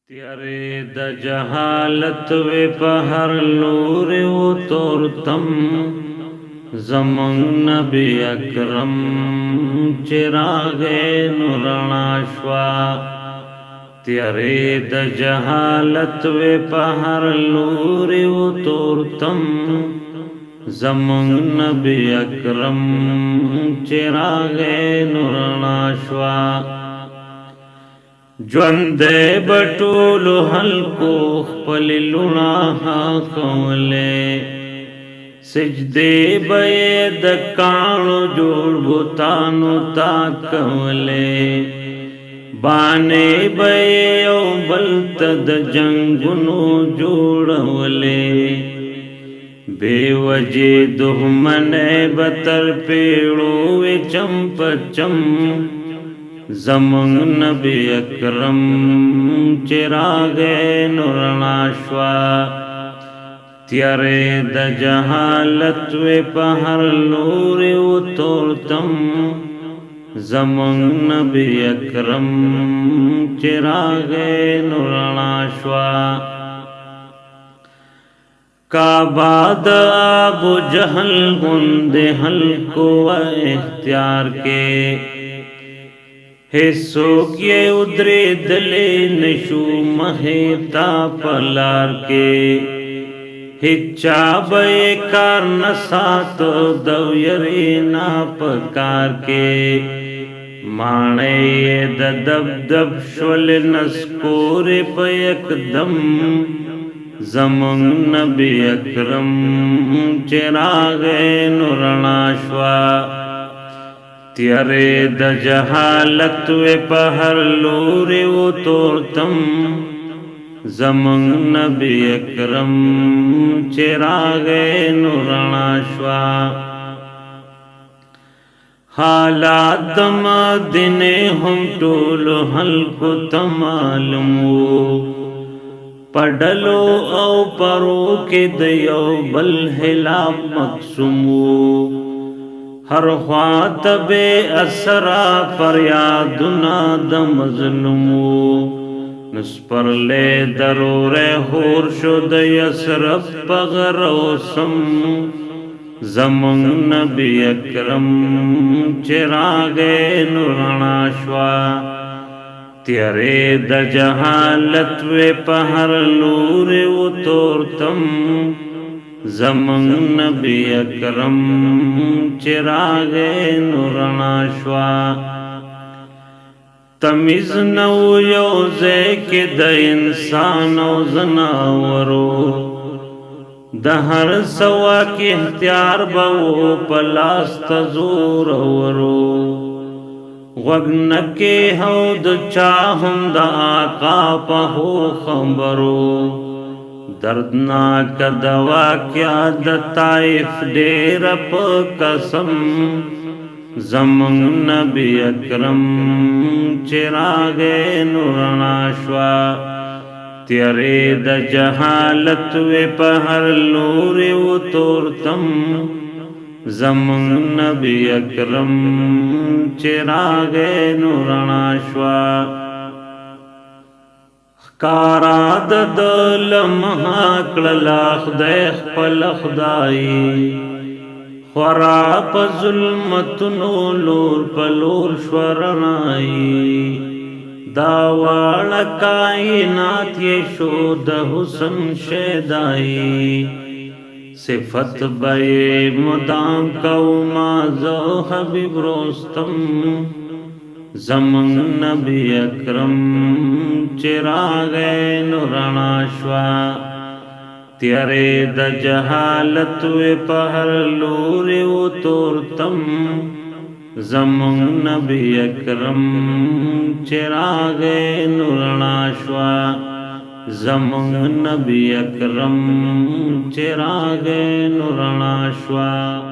تیارے د جہالت وے په هر لور و تورتم زمون نبی اکرم چراغ نورنا شوا تیارے د جہالت وے په هر لور و تورتم زمون نبی اکرم چراغ نورنا شوا جوندے بٹولو حلقو خپل لونا کولے سجدے بے دکانو جوڑ بوتانو تا کولے بانے بے او بلتد جنگنو جوڑولے بے وجہ دہمنے بتر پیڑو چمپ چم زمون نبی اکرم چراغ نورنا شوا تیارے د جہالت وے په هر لور و تورتم زمون نبی اکرم چراغ نورنا شوا کعبہ د ابو جہل گندے حلقو اختیار کے حصوک یہ ادرے دلے نشو مہیتا پلار کے ہچا بے کار نسات دو یرینا پکار کے مانے دب دب شول نسکور پیک دم زمون نبی اکرم چراغ نورنا شوا تیارے د جہالت وے په هر لور و تورتم زمون نبی اکرم چراغ نورنا شوا حالات د مدینے هم ټول حلقو تمالمو پڑلو او پرو کې د یو بل حلاب مقسومو ہر خوات بے اسرا فریادنا د مظلومو نسپر لے درور ہور شد یسرف پغرو سم زمون نبی اکرم چراغ نورنا شوا تیارے د جہالت وے په هر لور و تورتم زمون نبی اکرم چراغ نورنا شوا تمیز نو یوزے کے د انسان او زناورو د هر سوا کی اختیار بو پلاس تزور ورو غگنکے ہو د چاہم د آقا پہو خبرو دردناک دوا کیا د طائف دیر پا قسم زمون نبی اکرم چراغ نورنا شوا تیارے د جہالت وے په هر لور و تورتم زمون نبی اکرم چراغ نورنا شوا کارا د لمحا کړلا خدای خپل خدای خورا په ظلمتونو لور په لور شورنای دا واړه کائنات یې شو د حسن شیدای صفت به مدام کوما زو حبیب رستم زمون نبی اکرم چراغ نورنا شوا تیارے د جہالت وے په هر لور و تورتم زمون نبی اکرم چراغ نورنا شوا زمون نبی اکرم چراغ نورنا شوا